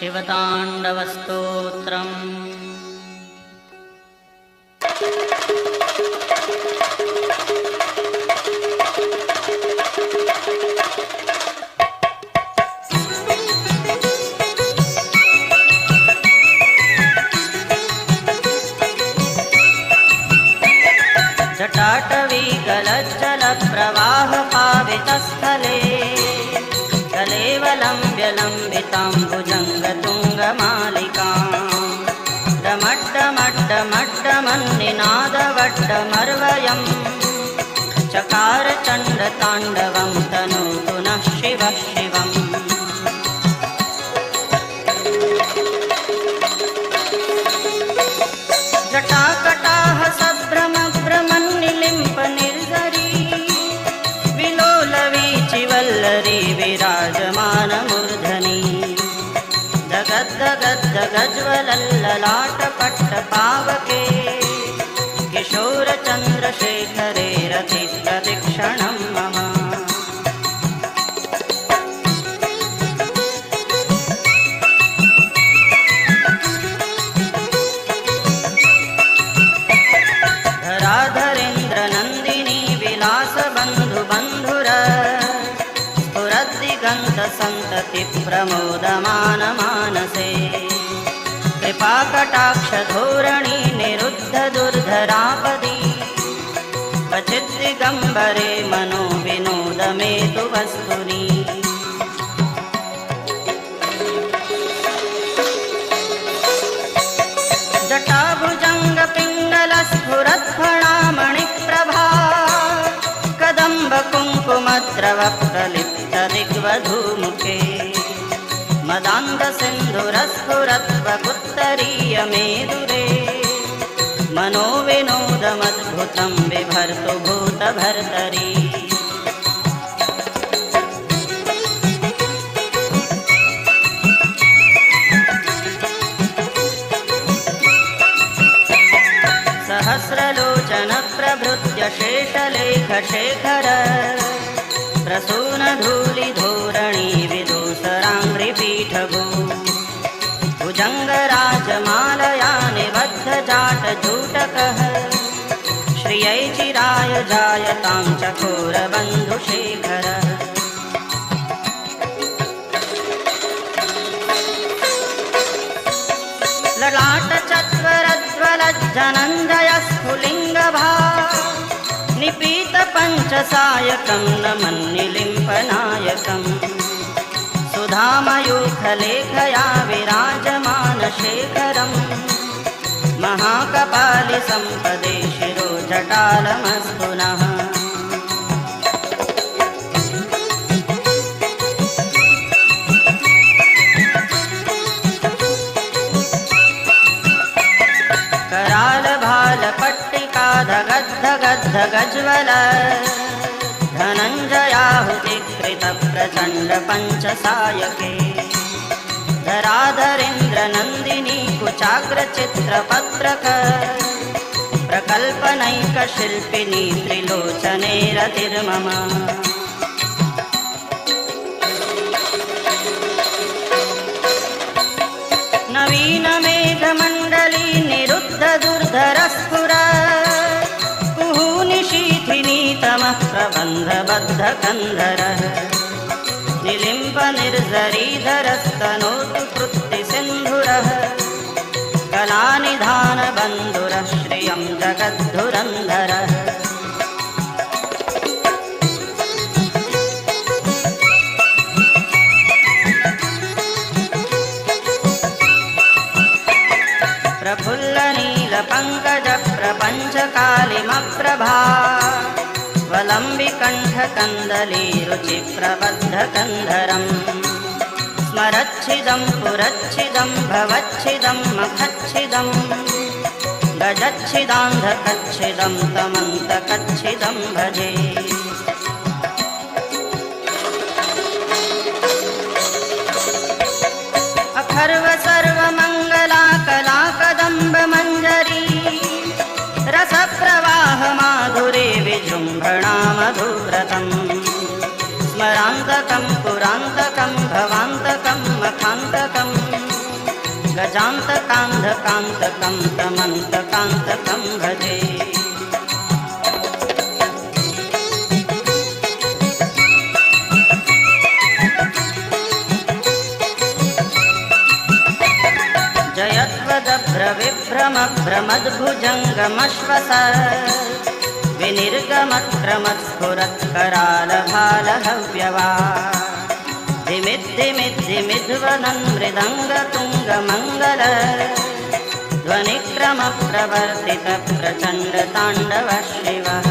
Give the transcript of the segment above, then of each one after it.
शिवताण्डवस्तोत्रम्। जटाटवीकलज्जलप्रवाहपावितस्थले कलेवलम्ब्यलम्बिताम्बुजङ्गतुङ्गमालिकां डमड्डमड्डमड्डमन्निनादवड्डमर्वयम् चकार चण्डताण्डवं तनोतु नः शिवः शिवम्। जटाकटाह सभ्रमभ्रमन्निलिम्पनिर्झरी विलोलवीचिवल्लरी विराजमानमूर्धनि जगद्दगद्दगज्वलल्ललाटपट्टपावके किशोरचन्द्रशेखरे रतिप्रतिक्षणं मम। धराधरेन्द्रनन्दिनी विलासबन्धुबन्धुर स्फुरद्दिगन्तसन्ततिप्रमोदमानमानसे कृपाकटाक्षधोरणी निरुद्धदुर्धरापदी क्वचिद्दिगम्बरे मनो विनोदमेतु वस्तुनि। जटाभुजङ्गपिङ्गलस्फुरत्फणामणिप्रभा कदम्बकुङ्कुमद्रवप्रलिप्तदिग्वधूमुखे मदान्धसिन्धुरस्फुरत्वकुत्तरीयमेदुरे मनोविनोदमद्भुतं बिभर्तु भूतभर्तरी। सहस्रलोचनप्रभृत्य शेषलेखशेखर प्रसूनधूलिधोरणी विदूसराङ्घ्रिपीठभू भुजङ्गराजमालया निबद्धजाटजूटकः श्रियै चिराय जायतां चकोरबन्धुशेखरः। ललाटचत्वरज्वलज्जनञ्जयस्फुलिङ्गभा निपीतपञ्चसायकं नमन्निलिम्पनायकं सुधामयूखलेखया विराजमानशेखरं महाकपालिसम्पदे शिरोजटालमस्तु नः। करालभालपट्टिकाधगद्धगद्धगज्वल धनञ्जयाहुतिकृतप्रचण्डपञ्चसायके धराधरेन्द्रनन्दिनी कुचाग्रचित्रपत्रक प्रकल्पनैकशिल्पिनी त्रिलोचने रतिर्मम। नवीनमेघमण्डली निरुद्धदुर्धरस्फुर कुहूनिशीथिनीतमः प्रबन्धबद्धकन्धरः निलिम्पनिर्झरीधरस्तनोतु कृत्तिसिन्धुरः कलानिधानबन्धुरः श्रियं जगद्धुरन्धरः। प्रफुल्लनीलपङ्कजप्रपञ्चकालिमप्रभा वलम्बिकण्ठकन्दलीरुचिप्रबद्धकन्धरं स्मरच्छिदं पुरच्छिदं भवच्छिदं मखच्छिदं गजच्छिदान्धकच्छिदं तमन्तकच्छिदं भजे। अखर्व सर्वमङ्गला कलाकदम्बमञ्जरी रसप्रवाहमाधुरे विजृम्भणामधुव्रतं स्मरान्तकं पुरान्तकं भवान्तकं मखान्तकं अजान्तकान्धकान्तकं तमन्तकान्तकं भजे। जयत्वदभ्रविभ्रमभ्रमद्भुजङ्गमश्वस विनिर्गमक्रमत्स्फुरत्करालभालहव्यवा धिमिद्धिमिद्धिमिध्वनन् मृदङ्गतुङ्गमङ्गल ध्वनिक्रमप्रवर्तितप्रचण्डताण्डव शिवः।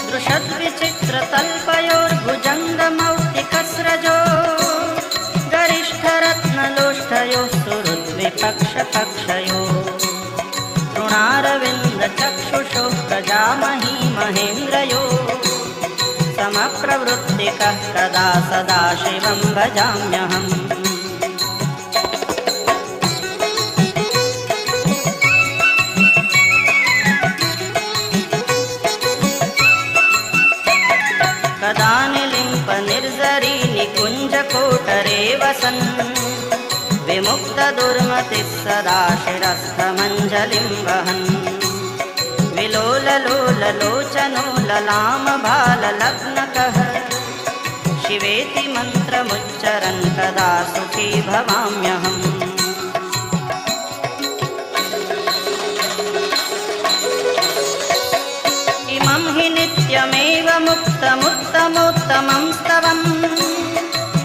दृशद्विचित्रतल्पयोर्भुजङ्गमौक्तिकस्रजो गरिष्ठरत्नलोष्ठयोः सुहृद्विपक्षपक्षयो तृणारविन्दचक्षुषो प्रजामही महेन्द्रयो समप्रवृत्तिकः कदा सदा शिवं भजाम्यहम्। कदा निलिम्पनिर्झरी निकुञ्जकोटरे वसन् विमुक्तदुर्मतिः सदा शिरस्थमञ्जलिं वहन् विलोललोललोचनो ललामबाललग्नकः शिवेति मन्त्रमुच्चरन् कदा सुखी भवाम्यहम्। इमं हि नित्यमेव मुक्तमुत्तमोत्तमं स्तवम्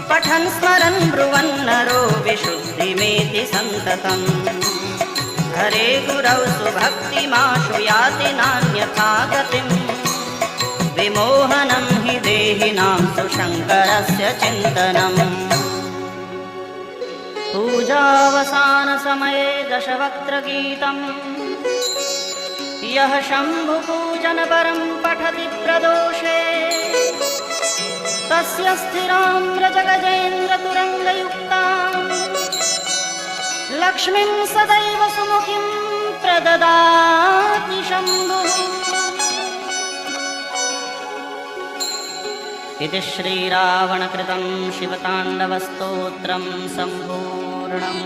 पठन् स्मरन् ब्रुवन् नरो विशुद्धिमेति सन्ततम्। हरे गुरौ सुभक्तिमाशु याति नान्यथा गतिम् विमोहनं हि देहिनां सुशङ्करस्य चिन्तनम्। पूजावसानसमये दशवक्त्रगीतम् यः शम्भुपूजनपरं पठति प्रदोषे तस्य स्थिराम्रजगजेन्द्रतुरङ्गयुक्तां लक्ष्मीं सदैव सुमुखीं प्रददाति शम्भुः। इति श्रीरावणकृतं शिवताण्डवस्तोत्रं सम्पूर्णम्।